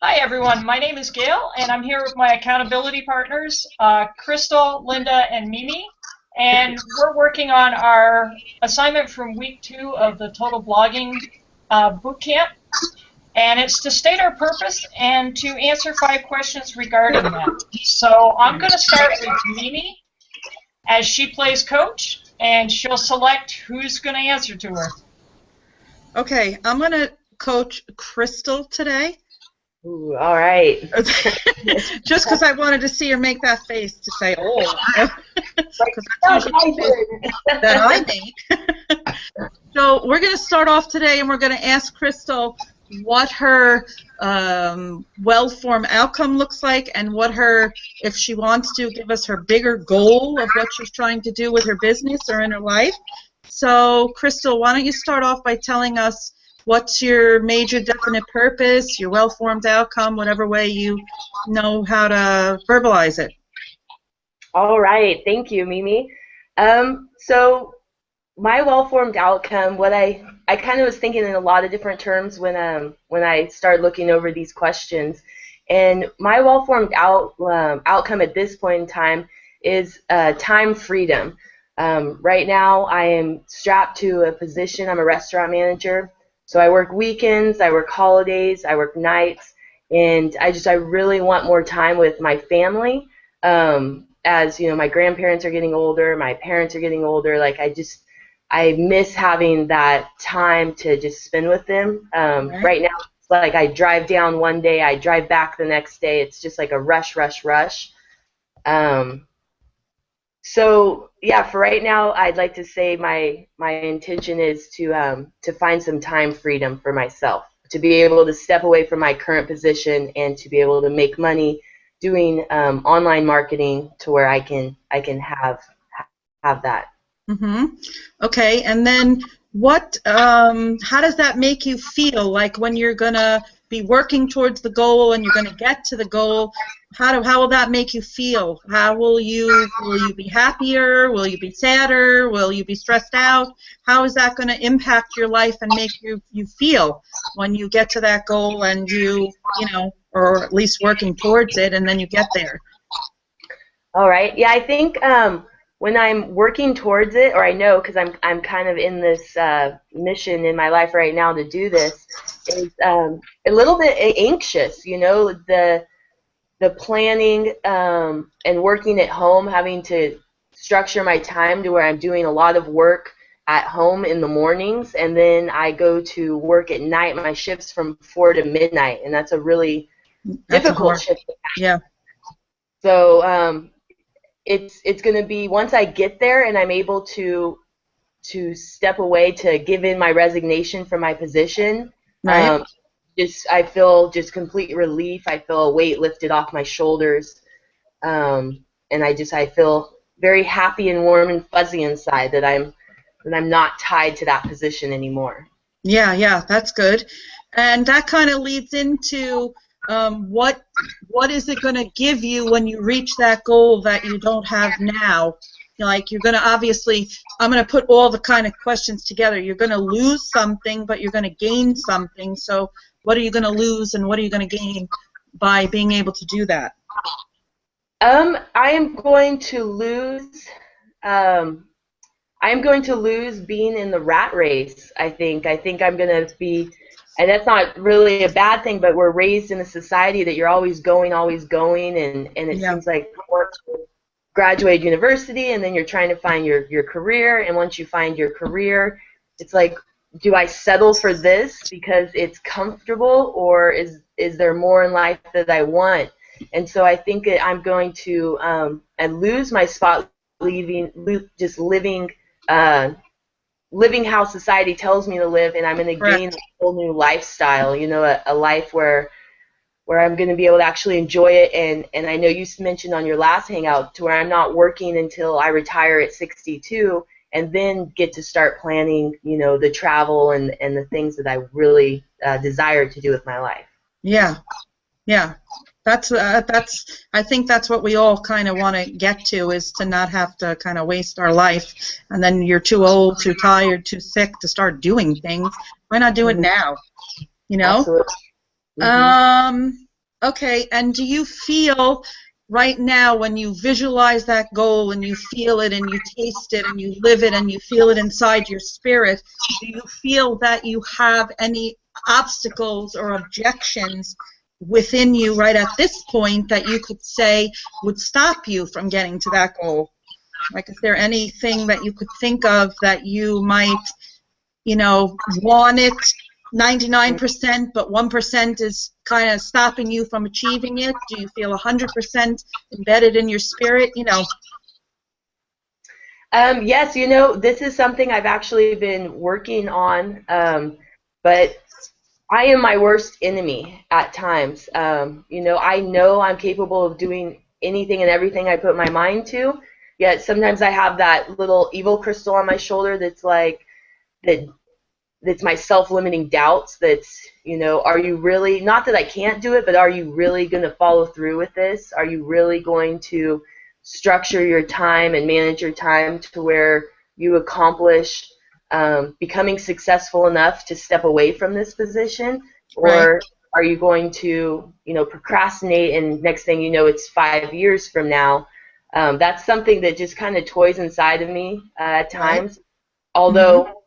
Hi everyone, my name is Gail and I'm here with my accountability partners, Crystal, Linda, and Mimi. And we're working on our assignment from week 2 of the Total Blogging Bootcamp. And it's to state our purpose and to answer 5 questions regarding that. So I'm going to start with Mimi as she plays coach and she'll select who's going to answer to her. Okay, I'm going to coach Crystal today. Ooh, all right. Just because I wanted to see her make that face to say, oh. Because that's usually the face that I make. So we're going to start off today and we're going to ask Crystal what her well-formed outcome looks like and what her, if she wants to, give us her bigger goal of what she's trying to do with her business or in her life. So, Crystal, why don't you start off by telling us what's your major definite purpose, your well-formed outcome, whatever way you know how to verbalize it. All right. Thank you, Mimi. So my well-formed outcome, what I kind of was thinking in a lot of different terms when I started looking over these questions. And my well-formed outcome at this point in time is time freedom. Right now I am strapped to a position. I'm a restaurant manager. So I work weekends, I work holidays, I work nights, and I really want more time with my family. As you know, my grandparents are getting older, my parents are getting older. Like I miss having that time to just spend with them. Right now, it's like I drive down one day, I drive back the next day. It's just like a rush, rush, rush. So yeah, for right now, I'd like to say my intention is to find some time freedom for myself, to be able to step away from my current position and to be able to make money doing online marketing to where I can have that. Mm-hmm. Okay, and then what? How does that make you feel? Like when you're gonna be working towards the goal and you're gonna get to the goal? How will that make you feel? How will you be happier? Will you be sadder? Will you be stressed out? How is that going to impact your life and make you feel when you get to that goal and you know, or at least working towards it, and then you get there? All right. Yeah, I think when I'm working towards it, or I know because I'm kind of in this mission in my life right now to do this, is a little bit anxious. You know, the planning and working at home, having to structure my time to where I'm doing a lot of work at home in the mornings, and then I go to work at night. My shift's from 4 to midnight, and that's a really difficult shift. Yeah. So it's going to be, once I get there and I'm able to step away to give in my resignation from my position. Right. I feel just complete relief. I feel a weight lifted off my shoulders, and I feel very happy and warm and fuzzy inside that I'm not tied to that position anymore. Yeah, that's good, and that kind of leads into what is it going to give you when you reach that goal that you don't have now? Like you're going to obviously, I'm going to put all the kind of questions together. You're going to lose something, but you're going to gain something. So what are you going to lose and what are you going to gain by being able to do that? I am going to lose. I'm going to lose being in the rat race. I think I'm going to be, and that's not really a bad thing, but we're raised in a society that you're always going, and it seems like once you graduate university and then you're trying to find your career, and once you find your career, it's like, do I settle for this because it's comfortable, or is there more in life that I want? And so I think that I'm going to and lose my spot, just living how society tells me to live, and I'm going to gain a whole new lifestyle. You know, a life where I'm going to be able to actually enjoy it, and I know you mentioned on your last hangout to where I'm not working until I retire at 62. And then get to start planning, you know, the travel and the things that I really desire to do with my life. Yeah. That's I think that's what we all kind of want to get to, is to not have to kind of waste our life, and then you're too old, too tired, too sick to start doing things. Why not do it now? You know. Absolutely. Mm-hmm. Okay, and do you feel right now when you visualize that goal and you feel it and you taste it and you live it and you feel it inside your spirit, do you feel that you have any obstacles or objections within you right at this point that you could say would stop you from getting to that goal? Like, is there anything that you could think of that you might, want it 99%, but 1% is kind of stopping you from achieving it? Do you feel 100% embedded in your spirit? Yes, this is something I've actually been working on, but I am my worst enemy at times. I know I'm capable of doing anything and everything I put my mind to, yet sometimes I have that little evil crystal on my shoulder that's like, that's my self-limiting doubts. That's, are you really, not that I can't do it, but are you really going to follow through with this? Are you really going to structure your time and manage your time to where you accomplish becoming successful enough to step away from this position? Or are you going to, procrastinate, and next thing you know, it's 5 years from now? That's something that just kind of toys inside of me at times. Although,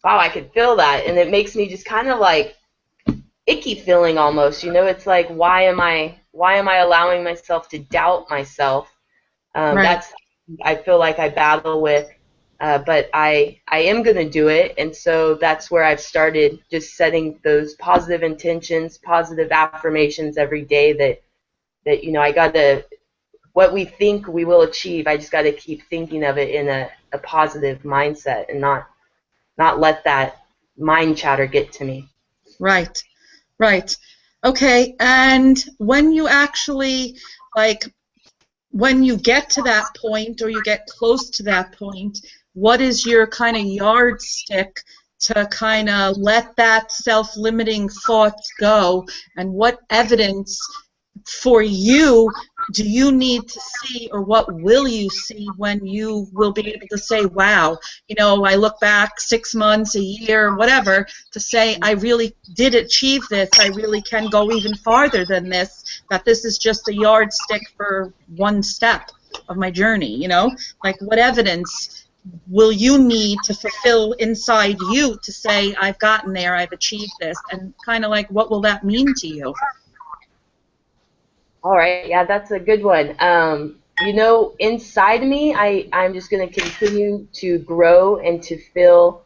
wow, I could feel that, and it makes me just kind of like icky feeling almost. It's like, why am I allowing myself to doubt myself? That's, I feel like I battle with, but I am going to do it, and so that's where I've started just setting those positive intentions, positive affirmations every day that I got to, what we think we will achieve, I just got to keep thinking of it in a positive mindset and not let that mind chatter get to me. Right. Okay, and when you actually, when you get to that point or you get close to that point, what is your kind of yardstick to kind of let that self-limiting thoughts go, and what evidence for you do you need to see, or what will you see when you will be able to say, wow, I look back 6 months, a year, whatever, to say I really did achieve this, I really can go even farther than this, that this is just a yardstick for one step of my journey, Like, what evidence will you need to fulfill inside you to say, I've gotten there, I've achieved this, and kind of like, what will that mean to you? All right, yeah, that's a good one. Inside me, I'm just going to continue to grow and to feel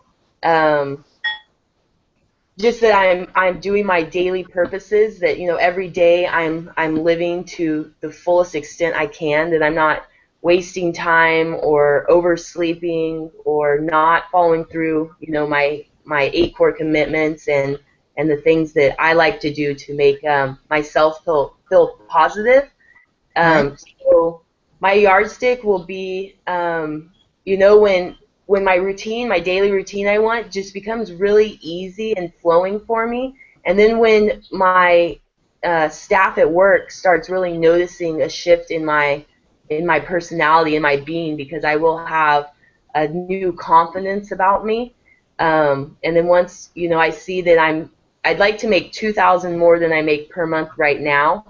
just that I'm doing my daily purposes, that every day I'm living to the fullest extent I can, that I'm not wasting time or oversleeping or not following through my 8 core commitments and the things that I like to do to make myself feel positive. So my yardstick will be, when my routine, my daily routine I want, just becomes really easy and flowing for me. And then when my staff at work starts really noticing a shift in my personality, in my being, because I will have a new confidence about me. And then once I see that I'd like to make 2,000 more than I make per month right now.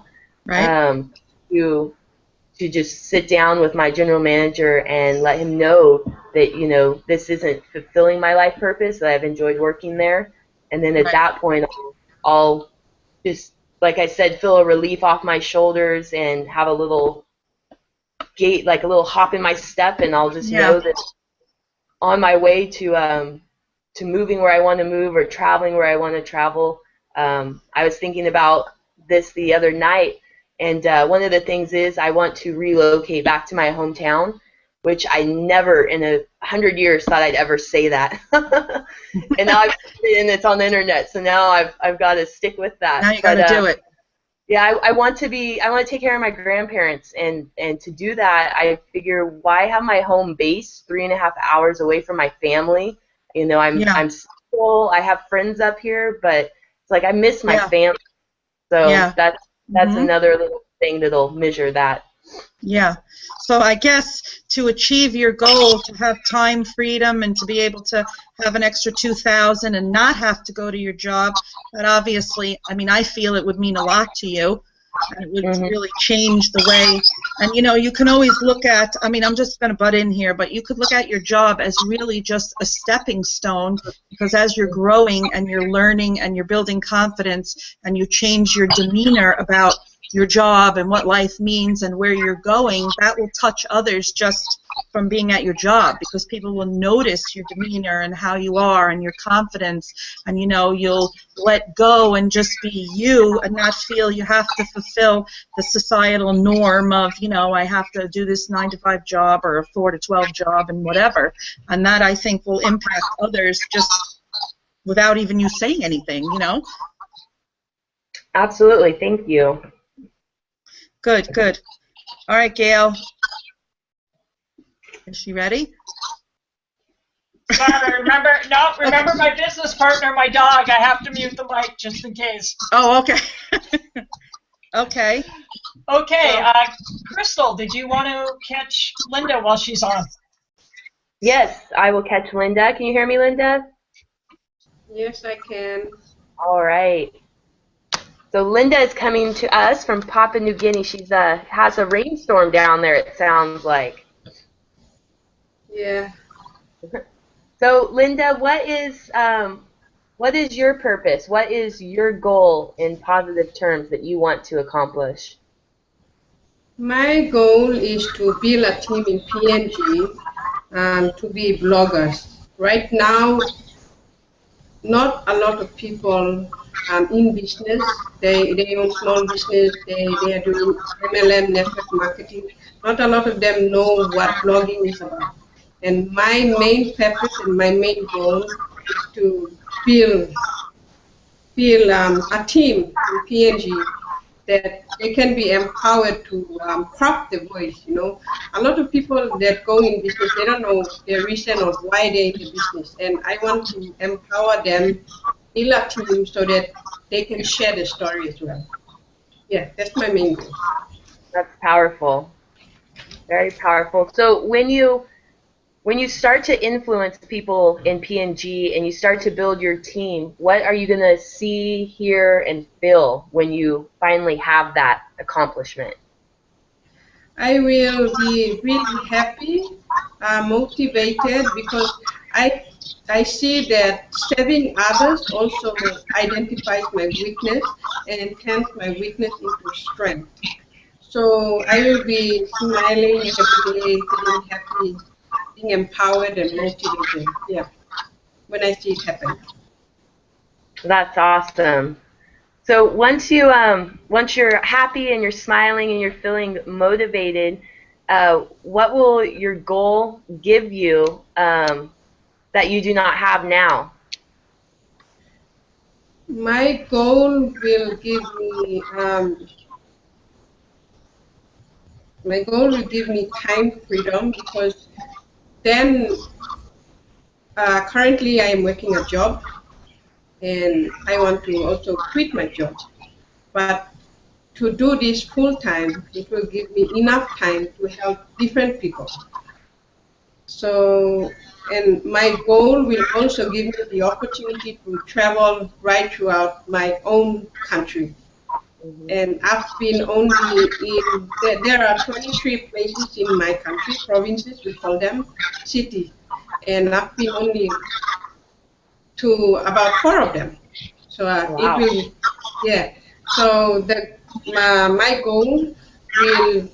To just sit down with my general manager and let him know that this isn't fulfilling my life purpose, that I've enjoyed working there, and then at that point I'll just, like I said, feel a relief off my shoulders and have a little gait, like a little hop in my step, and I'll just know that on my way to moving where I want to move or traveling where I want to travel. I was thinking about this the other night, and one of the things is I want to relocate back to my hometown, which I never in 100 years thought I'd ever say that. And now I've said it, and it's on the internet, so now I've got to stick with that. Now you got to do it. Yeah, I want to take care of my grandparents, and to do that, I figure, why have my home base 3.5 hours away from my family? I'm still, I have friends up here, but it's like I miss my family. So that's another little thing that'll measure that. Yeah. So I guess to achieve your goal, to have time freedom and to be able to have an extra 2,000 and not have to go to your job, that obviously, I mean, I feel it would mean a lot to you. And it would really change the way, and you know, you can always look at, I mean, I'm just going to butt in here, but you could look at your job as really just a stepping stone, because as you're growing and you're learning and you're building confidence and you change your demeanor about your job and what life means and where you're going, that will touch others just from being at your job, because people will notice your demeanor and how you are and your confidence, and you know, you'll let go and just be you and not feel you have to fulfill the societal norm of, you know, I have to do this 9-to-5 job or a 4-to-12 job and whatever, and that I think will impact others just without even you saying anything, you know. Absolutely. Thank you. Good, good. All right, Gail. Is she ready? Sorry, remember my business partner, my dog. I have to mute the mic just in case. Oh, okay. Okay. Okay, Crystal, did you want to catch Linda while she's on? Yes, I will catch Linda. Can you hear me, Linda? Yes, I can. All right. So Linda is coming to us from Papua New Guinea. She's has a rainstorm down there, it sounds like. Yeah. So Linda, what is your purpose? What is your goal in positive terms that you want to accomplish? My goal is to build a team in PNG to be bloggers. Right now, not a lot of people in business. They own small business. They are doing MLM, network marketing. Not a lot of them know what blogging is about. And my main purpose and my main goal is to build a team in PNG that they can be empowered to craft the voice. You know, a lot of people that go in business, they don't know the reason of why they're in the business, and I want to empower them, build a team so that they can share the story as well. Yeah, that's my main goal. That's powerful. Very powerful. So when you start to influence people in PNG and you start to build your team, what are you going to see, hear, and feel when you finally have that accomplishment? I will be really happy, motivated, because I see that serving others also identifies my weakness and turns my weakness into strength. So I will be smiling every day, feeling happy, being empowered and motivated. Yeah, when I see it happen. That's awesome. So once you're happy and you're smiling and you're feeling motivated, what will your goal give you that you do not have now? My goal will give me time freedom, because then currently I am working a job and I want to also quit my job. But to do this full time, it will give me enough time to help different people. So, and my goal will also give me the opportunity to travel right throughout my own country. And I've been only in, there are 23 places in my country, provinces, we call them, cities. And I've been only to about 4 of them. So Wow. it will, yeah. So my goal will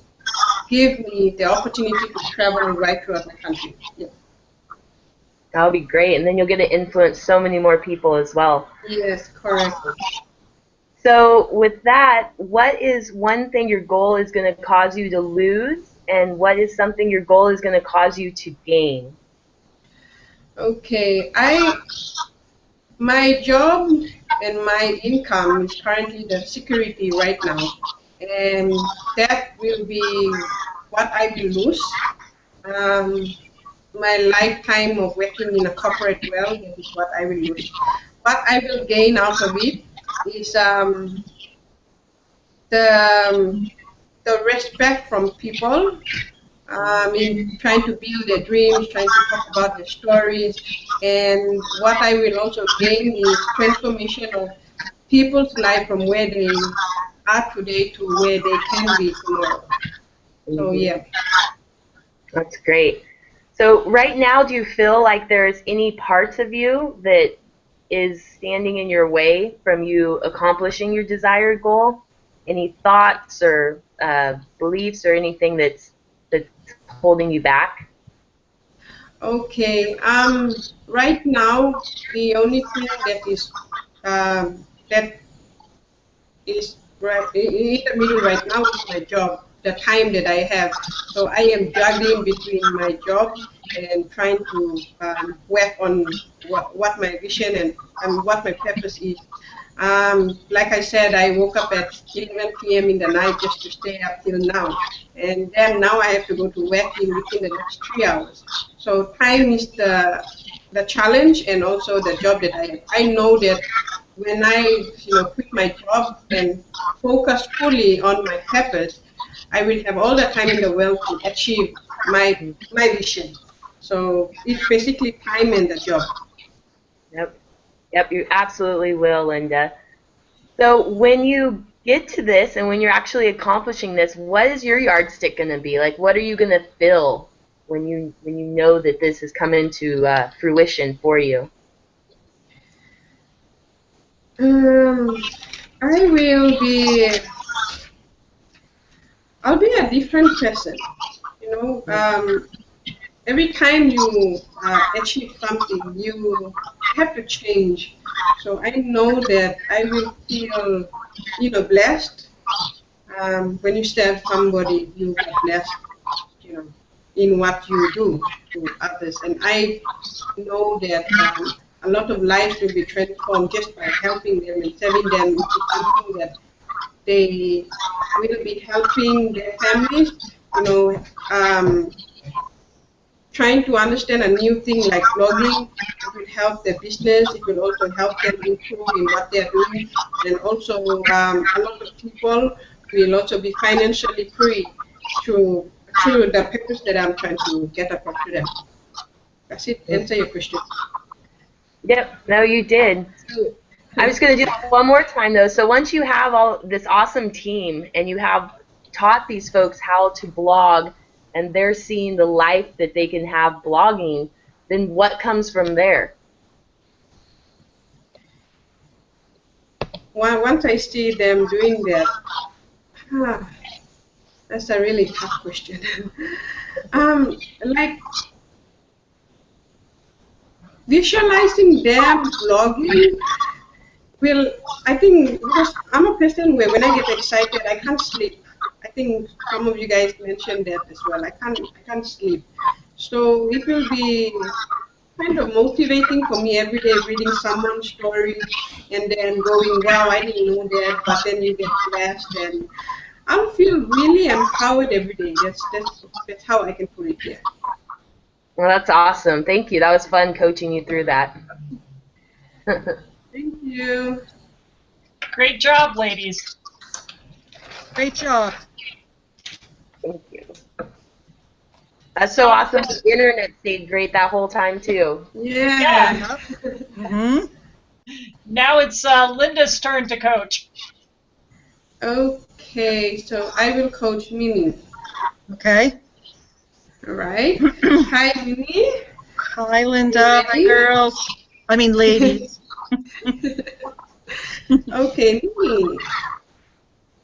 give me the opportunity to travel right throughout the country. Yeah. That'll be great, and then you'll get to influence so many more people as well. Yes, correct. So with that, what is one thing your goal is going to cause you to lose, and what is something your goal is going to cause you to gain? Okay, my job and my income is currently the security right now, and that will be what I will lose. My lifetime of working in a corporate world, that is what I will lose. What I will gain out of it is the the respect from people in trying to build their dreams, trying to talk about their stories. And what I will also gain is transformation of people's life from where they are today to where they can be tomorrow. So yeah. That's great. So right now, do you feel like there's any parts of you that is standing in your way from you accomplishing your desired goal? Any thoughts or beliefs or anything that's holding you back? Okay. Right now, the only thing that is right in the middle right now is my job, the time that I have. So I am juggling between my job and trying to work on what my vision and what my purpose is. Like I said, I woke up at 11 p.m. in the night just to stay up till now. And then now I have to go to work within the next 3 hours. So time is the challenge and also the job that I have. I know that when I quit my job and focus fully on my purpose, I will have all the time in the world to achieve my vision. So it's basically time and the job. Yep, you absolutely will, Linda. So when you get to this and when you're actually accomplishing this, what is your yardstick going to be? Like, what are you going to feel when you know that this has come into fruition for you? I'll be a different person. Every time you achieve something, you have to change. So I know that I will feel, blessed. When you serve somebody, you get blessed, in what you do to others. And I know that a lot of lives will be transformed just by helping them and serving them into something that they will be helping their families, trying to understand a new thing like blogging. It will help their business. It will also help them improve in what they're doing. And also a lot of people will also be financially free through the purpose that I'm trying to get across to them. That's it. Answer your question. Yep, no, you did. I'm just going to do it one more time, though. So once you have all this awesome team and you have taught these folks how to blog and they're seeing the life that they can have blogging, then what comes from there? Once I see them doing that, that's a really tough question. Like visualizing them blogging will, I think, because I'm a person where when I get excited, I can't sleep. I think some of you guys mentioned that as well. I can't sleep. So it will be kind of motivating for me every day reading someone's story and then going, wow, I didn't know that, but then you get blessed and I'll feel really empowered every day. That's how I can put it here. Well, that's awesome. Thank you. That was fun coaching you through that. Thank you. Great job, ladies. Great job. Thank you. That's so awesome. The internet stayed great that whole time, too. Yeah. Mm-hmm. Now it's Linda's turn to coach. Okay, so I will coach Mimi. Okay. All right. Hi, Mimi. Hi, Linda. Hi, girls. I mean, ladies. Okay, Mimi.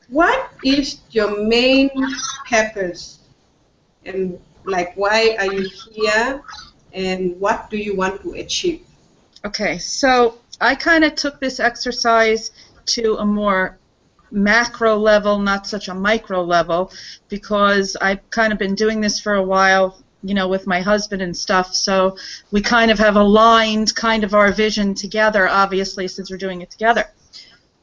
What is your main purpose? And like, why are you here? And what do you want to achieve? Okay, so I kind of took this exercise to a more macro level, not such a micro level, because I've kind of been doing this for a while, with my husband and stuff, so we kind of have aligned kind of our vision together, obviously, since we're doing it together.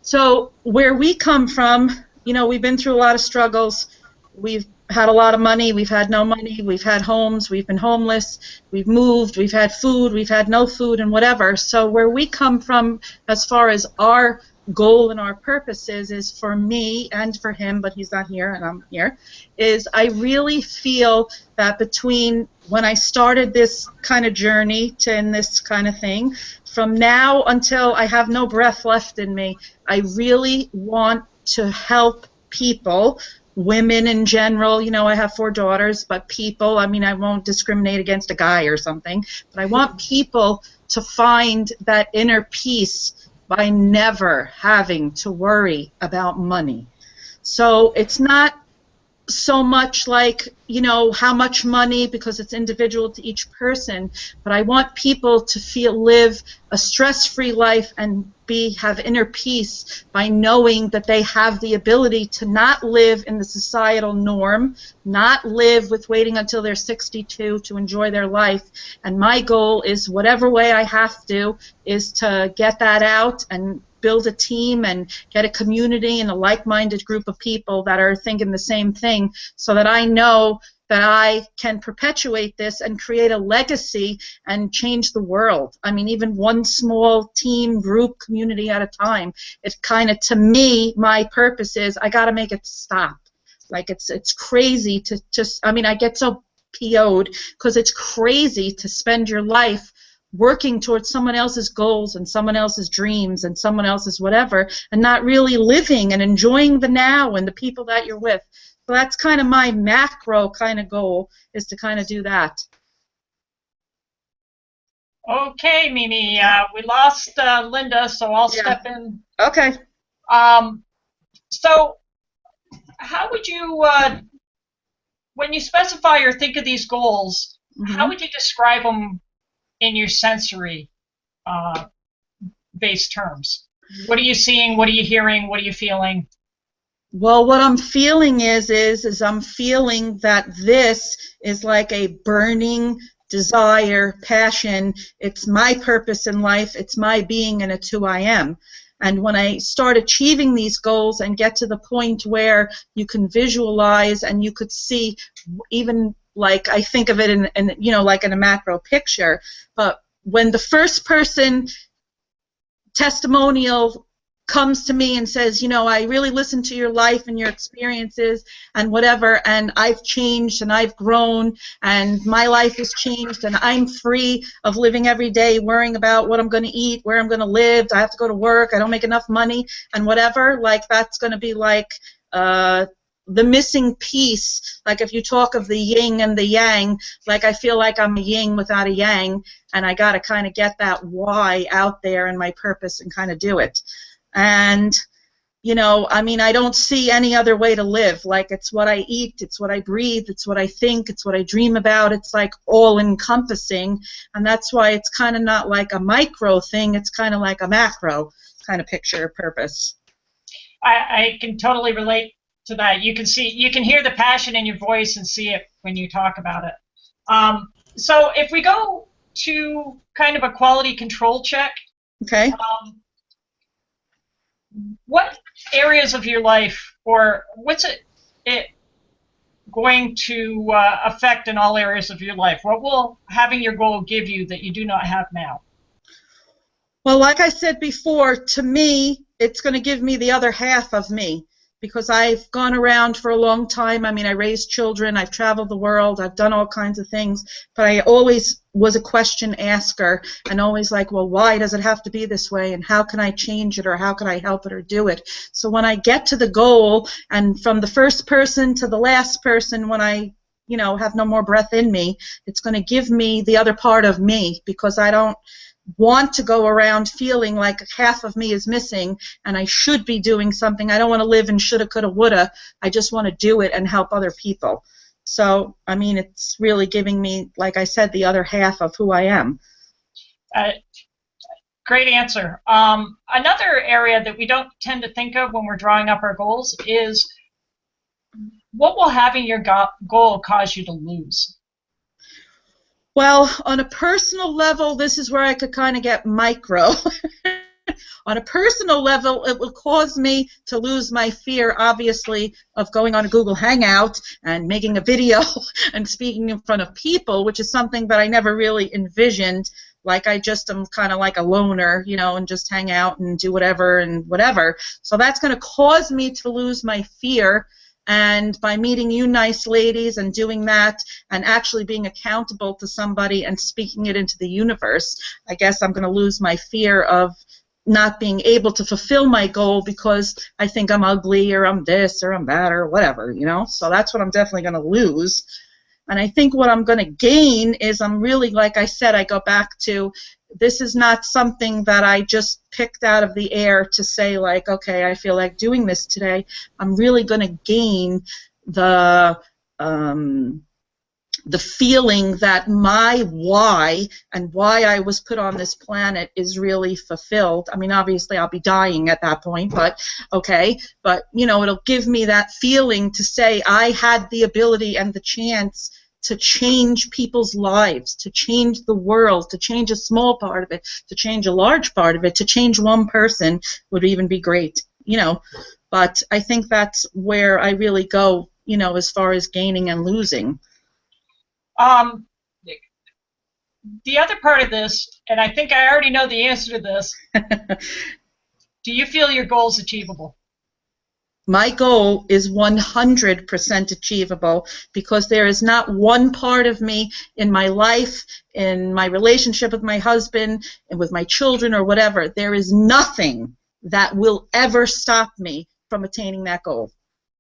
So where we come from, we've been through a lot of struggles. We've had a lot of money, we've had no money, we've had homes, we've been homeless, we've moved, we've had food, we've had no food, and whatever. So where we come from as far as our goal and our purpose is for me and for him, but he's not here and I'm here, is I really feel that between when I started this kind of journey to in this kind of thing, from now until I have no breath left in me, I really want to help people, women in general. You know, I have 4 daughters, but people, I mean, I won't discriminate against a guy or something, but I want people to find that inner peace by never having to worry about money. So it's not so much like, you know, how much money, because it's individual to each person, but I want people to live a stress-free life and have inner peace by knowing that they have the ability to not live in the societal norm, not live with waiting until they're 62 to enjoy their life. And my goal is, whatever way I have to, is to get that out and build a team and get a community and a like-minded group of people that are thinking the same thing, so that I know that I can perpetuate this and create a legacy and change the world. I mean, even one small team, group, community at a time. It kind of, to me, my purpose is I got to make it stop. Like, it's crazy to just, I mean, I get so PO'd because it's crazy to spend your life working towards someone else's goals and someone else's dreams and someone else's whatever, and not really living and enjoying the now and the people that you're with. So that's kind of my macro kind of goal, is to kind of do that. Okay, Mimi, we lost Linda, so I'll step in. Okay. So how would you, when you specify or think of these goals, how would you describe them in your sensory based terms? What are you seeing? What are you hearing? What are you feeling? Well, what I'm feeling is I'm feeling that this is like a burning desire, passion. It's my purpose in life. It's my being, and it's who I am. And when I start achieving these goals and get to the point where you can visualize and you could see, even like I think of it in you know, like in a macro picture, but when the first person testimonial comes to me and says, you know, I really listened to your life and your experiences and whatever, and I've changed and I've grown and my life has changed and I'm free of living every day worrying about what I'm going to eat, where I'm going to live, I have to go to work, I don't make enough money and whatever, like that's going to be like the missing piece. Like if you talk of the yin and the yang, like I feel like I'm a yin without a yang, and I got to kind of get that why out there and my purpose and kind of do it. And, you know, I mean, I don't see any other way to live. Like, it's what I eat, it's what I breathe, it's what I think, it's what I dream about. It's like all-encompassing, and that's why it's kind of not like a micro thing. It's kind of like a macro kind of picture of purpose. I can totally relate to that. You can hear the passion in your voice and see it when you talk about it. So if we go to kind of a quality control check, okay. What areas of your life, or what's it going to affect in all areas of your life? What will having your goal give you that you do not have now? Well, like I said before, to me, it's going to give me the other half of me, because I've gone around for a long time. I mean, I raised children, I've traveled the world, I've done all kinds of things, but I always was a question asker and always like, well, why does it have to be this way, and how can I change it, or how can I help it or do it? So when I get to the goal, and from the first person to the last person, when I, you know, have no more breath in me, it's going to give me the other part of me, because I don't want to go around feeling like half of me is missing and I should be doing something. I don't want to live in shoulda, coulda, woulda. I just want to do it and help other people. So, I mean, it's really giving me, like I said, the other half of who I am. Great answer. Another area that we don't tend to think of when we're drawing up our goals is, what will having your goal cause you to lose? Well, on a personal level, this is where I could kind of get micro. On a personal level, it will cause me to lose my fear, obviously, of going on a Google Hangout and making a video and speaking in front of people, which is something that I never really envisioned. Like, I just am kind of like a loner, you know, and just hang out and do whatever and whatever. So that's going to cause me to lose my fear. And by meeting you nice ladies and doing that and actually being accountable to somebody and speaking it into the universe, I guess I'm going to lose my fear of not being able to fulfill my goal because I think I'm ugly or I'm this or I'm that or whatever, you know. So that's what I'm definitely going to lose. And I think what I'm going to gain is I'm really, like I said, I go back to, this is not something that I just picked out of the air to say, like, okay, I feel like doing this today. I'm really going to gain the feeling that my why and why I was put on this planet is really fulfilled. I mean, obviously I'll be dying at that point, but okay. But, you know, it'll give me that feeling to say I had the ability and the chance to change people's lives, to change the world, to change a small part of it, to change a large part of it, to change one person would even be great, you know. But I think that's where I really go, you know, as far as gaining and losing. The other part of this, and I think I already know the answer to this, do you feel your goal is achievable? My goal is 100% achievable because there is not one part of me in my life, in my relationship with my husband, and with my children or whatever, there is nothing that will ever stop me from attaining that goal.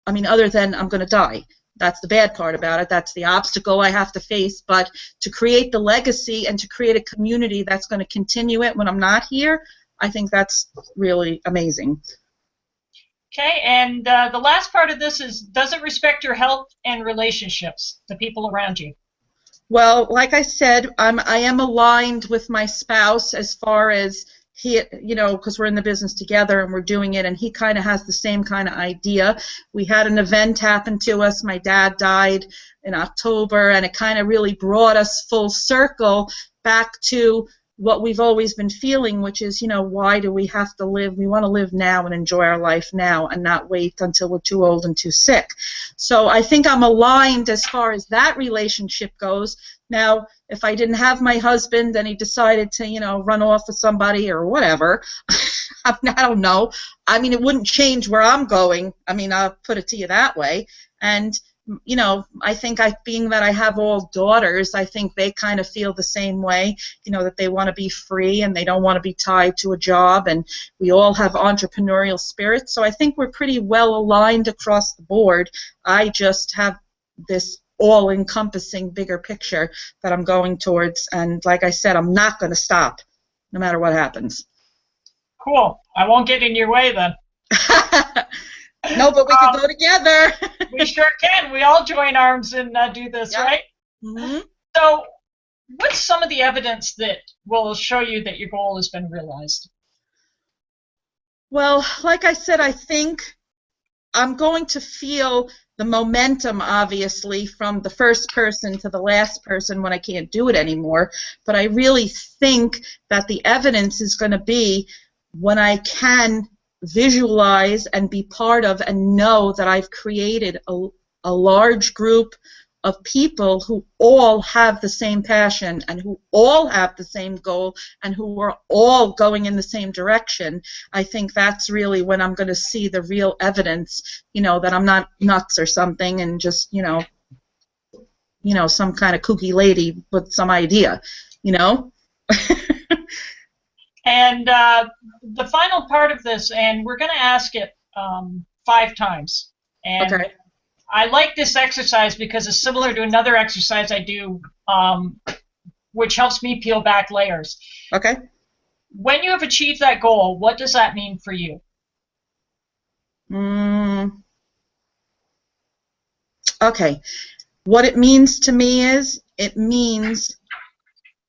I mean, other than I'm going to die. That's the bad part about it. That's the obstacle I have to face. But to create the legacy and to create a community that's going to continue it when I'm not here, I think that's really amazing. Okay, and the last part of this is, does it respect your health and relationships, the people around you? Well, like I said, I am aligned with my spouse as far as he, you know, because we're in the business together and we're doing it, and he kind of has the same kind of idea. We had an event happen to us. My dad died in October, and it kind of really brought us full circle back to what we've always been feeling, which is, you know, why do we have to live? We want to live now and enjoy our life now and not wait until we're too old and too sick. So I think I'm aligned as far as that relationship goes. Now, if I didn't have my husband and he decided to, you know, run off with somebody or whatever, I don't know. I mean, it wouldn't change where I'm going. I mean, I'll put it to you that way. And you know, I think being that I have all daughters, I think they kind of feel the same way, you know, that they want to be free and they don't want to be tied to a job, and we all have entrepreneurial spirits. So I think we're pretty well aligned across the board. I just have this all-encompassing bigger picture that I'm going towards, and like I said, I'm not going to stop no matter what happens. Cool. I won't get in your way then. No, but we can go together. We sure can. We all join arms and do this, yep. Right? Mm-hmm. So what's some of the evidence that will show you that your goal has been realized? Well, like I said, I think I'm going to feel the momentum, obviously, from the first person to the last person when I can't do it anymore. But I really think that the evidence is going to be when I can visualize and be part of and know that I've created a large group of people who all have the same passion and who all have the same goal and who are all going in the same direction. I think that's really when I'm going to see the real evidence, you know, that I'm not nuts or something and just, you know, some kind of kooky lady with some idea, you know. And the final part of this, and we're going to ask it 5 times. And okay. I like this exercise because it's similar to another exercise I do, which helps me peel back layers. Okay. When you have achieved that goal, what does that mean for you? Okay. What it means to me is, it means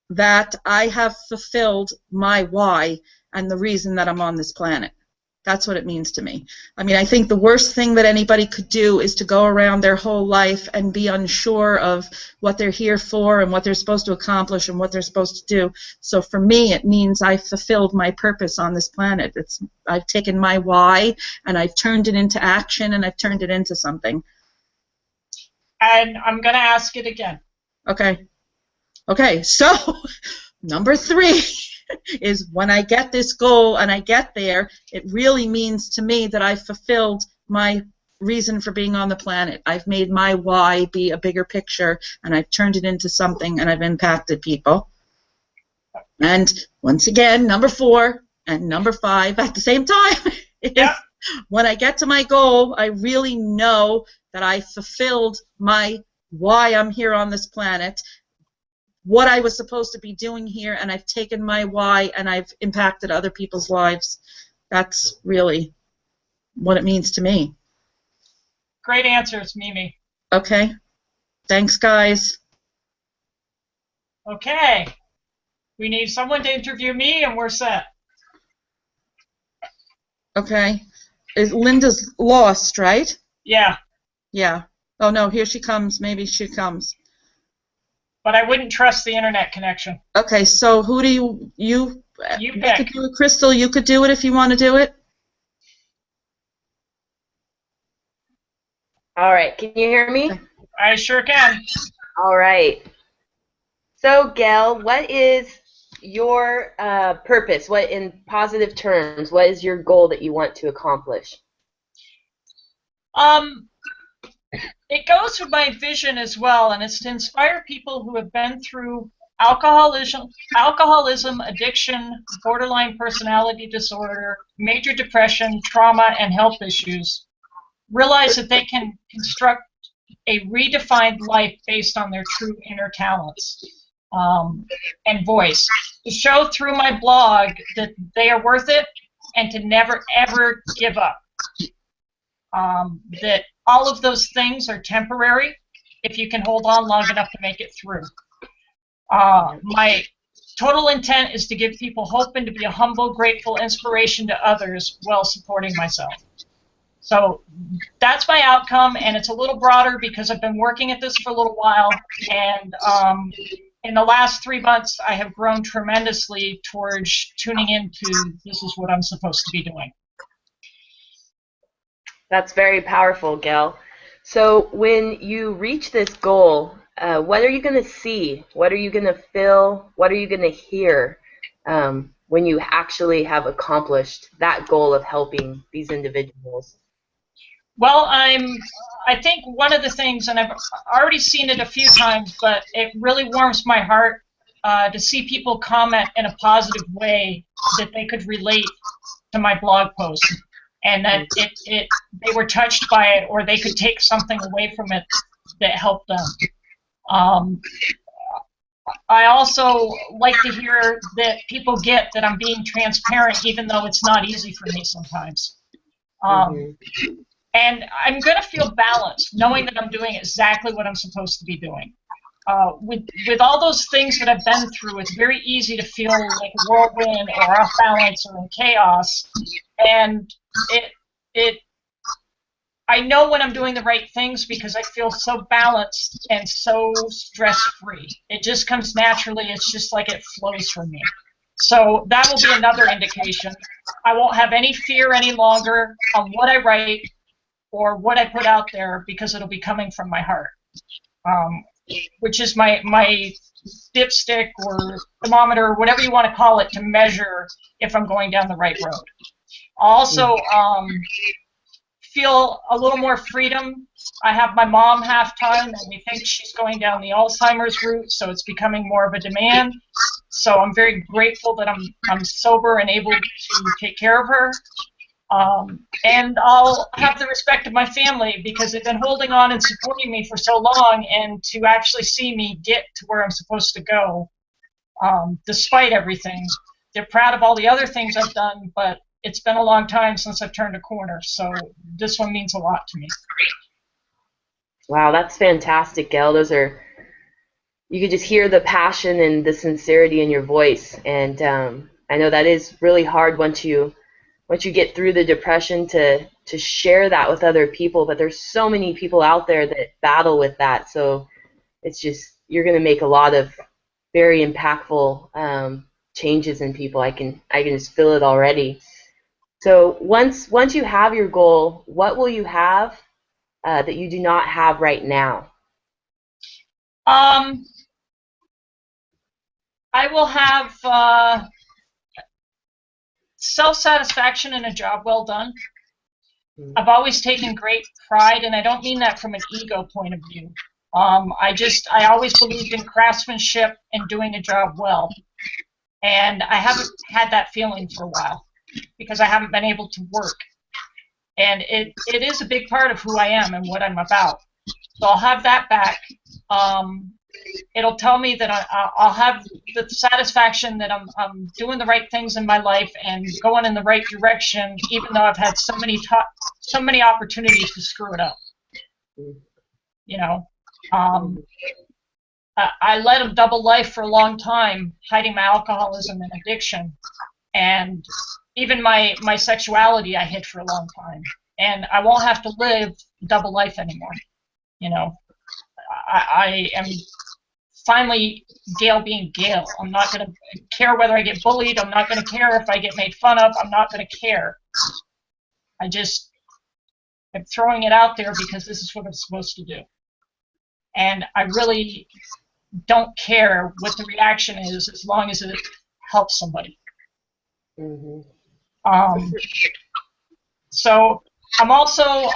that I have fulfilled my why and the reason that I'm on this planet. That's what it means to me. I mean, I think the worst thing that anybody could do is to go around their whole life and be unsure of what they're here for and what they're supposed to accomplish and what they're supposed to do. So for me, it means I've fulfilled my purpose on this planet. I've taken my why and I've turned it into action and I've turned it into something. And I'm going to ask it again. Okay. Okay, so number 3 is when I get this goal and I get there, it really means to me that I've fulfilled my reason for being on the planet. I've made my why be a bigger picture, and I've turned it into something, and I've impacted people. And once again, number 4 and number 5 at the same time is when I get to my goal, I really know that I fulfilled my why I'm here on this planet, what I was supposed to be doing here, and I've taken my why and I've impacted other people's lives. That's really what it means to me. Great answers, Mimi. Okay. Thanks, guys. Okay. We need someone to interview me, and we're set. Okay. Linda's lost, right? Yeah. Yeah. Oh, no, here she comes. Maybe she comes. But I wouldn't trust the internet connection. Okay, so who do you pick. could do it? Crystal, you could do it if you want to do it. All right, can you hear me? I sure can. All right. So, Gail, what is your purpose? What, in positive terms, what is your goal that you want to accomplish? It goes with my vision as well, and it's to inspire people who have been through alcoholism, addiction, borderline personality disorder, major depression, trauma, and health issues. Realize that they can construct a redefined life based on their true inner talents and voice. To show through my blog that they are worth it and to never, ever give up. That all of those things are temporary if you can hold on long enough to make it through. My total intent is to give people hope and to be a humble, grateful inspiration to others while supporting myself. So that's my outcome, and it's a little broader because I've been working at this for a little while, and in the last 3 months I have grown tremendously towards tuning into this is what I'm supposed to be doing. That's very powerful, Gail. So when you reach this goal, what are you going to see? What are you going to feel? What are you going to hear when you actually have accomplished that goal of helping these individuals? Well, I think one of the things, and I've already seen it a few times, but it really warms my heart to see people comment in a positive way that they could relate to my blog post. And that they were touched by it, or they could take something away from it that helped them. I also like to hear that people get that I'm being transparent, even though it's not easy for me sometimes. And I'm going to feel balanced, knowing that I'm doing exactly what I'm supposed to be doing. With all those things that I've been through, it's very easy to feel like a whirlwind or off balance or in chaos. And I know when I'm doing the right things because I feel so balanced and so stress-free. It just comes naturally. It's just like it flows from me. So that will be another indication. I won't have any fear any longer on what I write or what I put out there because it'll be coming from my heart, which is my dipstick or thermometer, whatever you want to call it, to measure if I'm going down the right road. Also, feel a little more freedom. I have my mom half-time, and we think she's going down the Alzheimer's route, so it's becoming more of a demand. So I'm very grateful that I'm sober and able to take care of her. And I'll have the respect of my family because they've been holding on and supporting me for so long, and to actually see me get to where I'm supposed to go, despite everything. They're proud of all the other things I've done, but it's been a long time since I've turned a corner, so this one means a lot to me. Wow, that's fantastic, Gail. You could just hear the passion and the sincerity in your voice, and I know that is really hard once you once you get through the depression to share that with other people. But there's so many people out there that battle with that, so it's just, you're going to make a lot of very impactful changes in people. I can just feel it already. So once you have your goal, what will you have that you do not have right now? I will have self-satisfaction in a job well done. I've always taken great pride, and I don't mean that from an ego point of view. I always believed in craftsmanship and doing a job well. And I haven't had that feeling for a while because I haven't been able to work. And it is a big part of who I am and what I'm about. So I'll have that back. It'll tell me that I'll have the satisfaction that I'm doing the right things in my life and going in the right direction, even though I've had so many opportunities to screw it up. You know, I led a double life for a long time, hiding my alcoholism and addiction, and even my sexuality I hid for a long time. And I won't have to live double life anymore. You know, I am finally Gail being Gail. I'm not going to care whether I get bullied. I'm not going to care if I get made fun of. I'm not going to care. I'm throwing it out there because this is what I'm supposed to do. And I really don't care what the reaction is as long as it helps somebody. So I'm also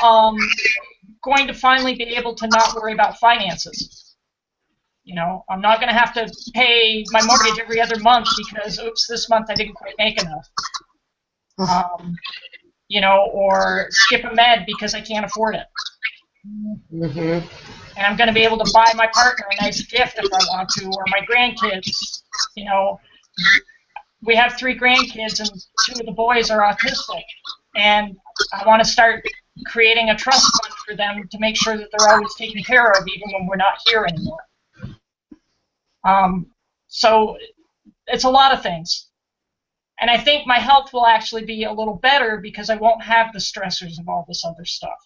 going to finally be able to not worry about finances. You know, I'm not going to have to pay my mortgage every other month because, oops, this month I didn't quite make enough. You know, or skip a med because I can't afford it. And I'm going to be able to buy my partner a nice gift if I want to, or my grandkids. You know, we have 3 grandkids and 2 of the boys are autistic. And I want to start creating a trust fund for them to make sure that they're always taken care of even when we're not here anymore. So it's a lot of things. And I think my health will actually be a little better because I won't have the stressors of all this other stuff.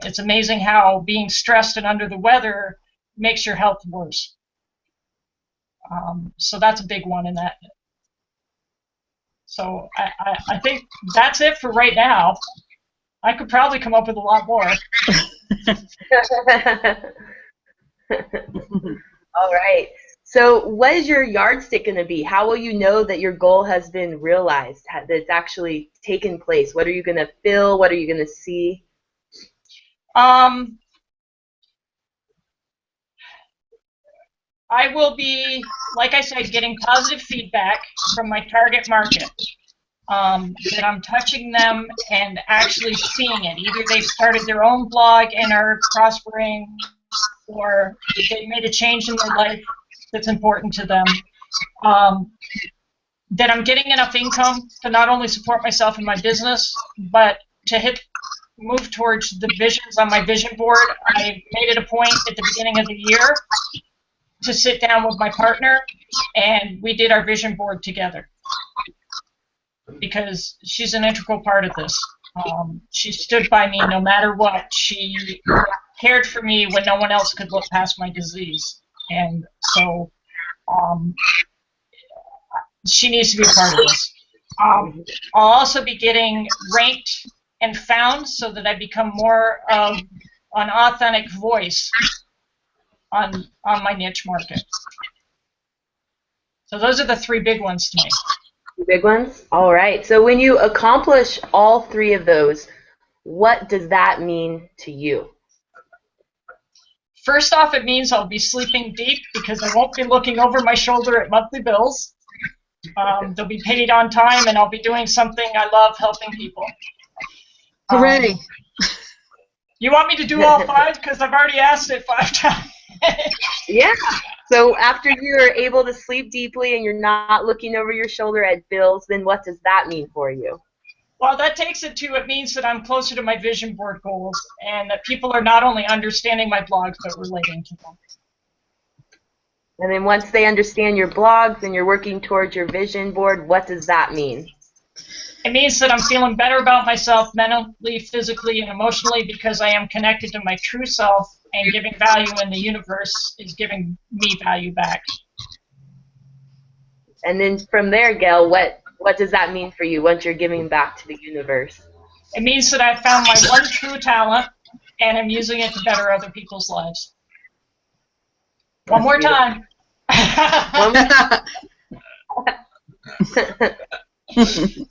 It's amazing how being stressed and under the weather makes your health worse. So that's a big one in that. So I think that's it for right now. I could probably come up with a lot more. All right. So what is your yardstick going to be? How will you know that your goal has been realized, that it's actually taken place? What are you going to feel? What are you going to see? I will be, like I said, getting positive feedback from my target market. That I'm touching them and actually seeing it. Either they've started their own blog and are prospering, or they made a change in their life that's important to them. That I'm getting enough income to not only support myself and my business, but to move towards the visions on my vision board. I made it a point at the beginning of the year to sit down with my partner, and we did our vision board together. Because she's an integral part of this. She stood by me no matter what. She cared for me when no one else could look past my disease. And so she needs to be a part of this. I'll also be getting ranked and found so that I become more of an authentic voice on my niche market. So those are the 3 big ones to me. Big ones? All right. So when you accomplish all 3 of those, what does that mean to you? First off, it means I'll be sleeping deep because I won't be looking over my shoulder at monthly bills. They'll be paid on time, and I'll be doing something I love, helping people. Hooray! You want me to do all 5? Because I've already asked it 5 times. Yeah. So after you're able to sleep deeply and you're not looking over your shoulder at bills, then what does that mean for you? Well, that takes it means that I'm closer to my vision board goals and that people are not only understanding my blogs, but relating to them. And then once they understand your blogs and you're working towards your vision board, what does that mean? It means that I'm feeling better about myself mentally, physically, and emotionally because I am connected to my true self, and giving value in the universe is giving me value back. And then from there, Gail, what does that mean for you once you're giving back to the universe? It means that I've found my one true talent, and I'm using it to better other people's lives. One more time.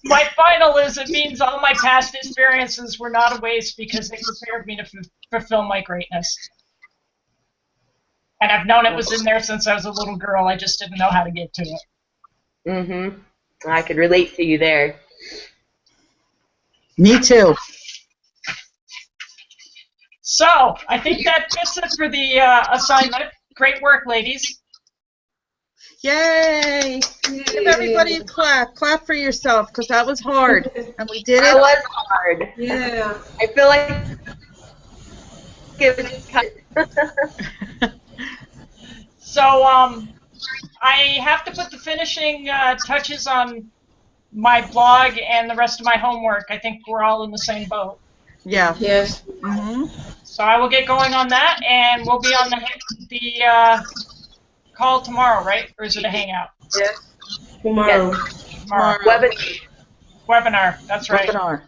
My final is, it means all my past experiences were not a waste because they prepared me to fulfill my greatness. And I've known it was in there since I was a little girl. I just didn't know how to get to it. Mm-hmm. I could relate to you there. Me too. So, I think that fits it for the assignment. Great work, ladies. Yay! Give everybody a clap. Clap for yourself, because that was hard. And we did it. That was hard. Yeah. I feel like it was just kind of So, I have to put the finishing touches on my blog and the rest of my homework. I think we're all in the same boat. Yeah. Yes. Mm-hmm. So I will get going on that, and we'll be on the call tomorrow, right? Or is it a hangout? Yes. Tomorrow. Tomorrow. Webinar. That's right. Webinar.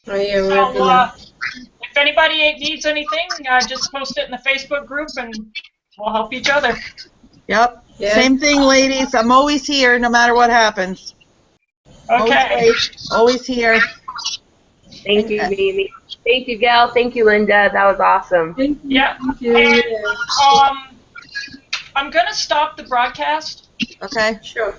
Oh, yeah, So if anybody needs anything, just post it in the Facebook group, and we'll help each other. Yep. Yeah. Same thing, ladies. I'm always here, no matter what happens. Okay. Always here. Thank you, Mimi. Thank you, Gail. Thank you, Linda. That was awesome. Thank you. Yeah. Thank you. And, I'm going to stop the broadcast. Okay. Sure.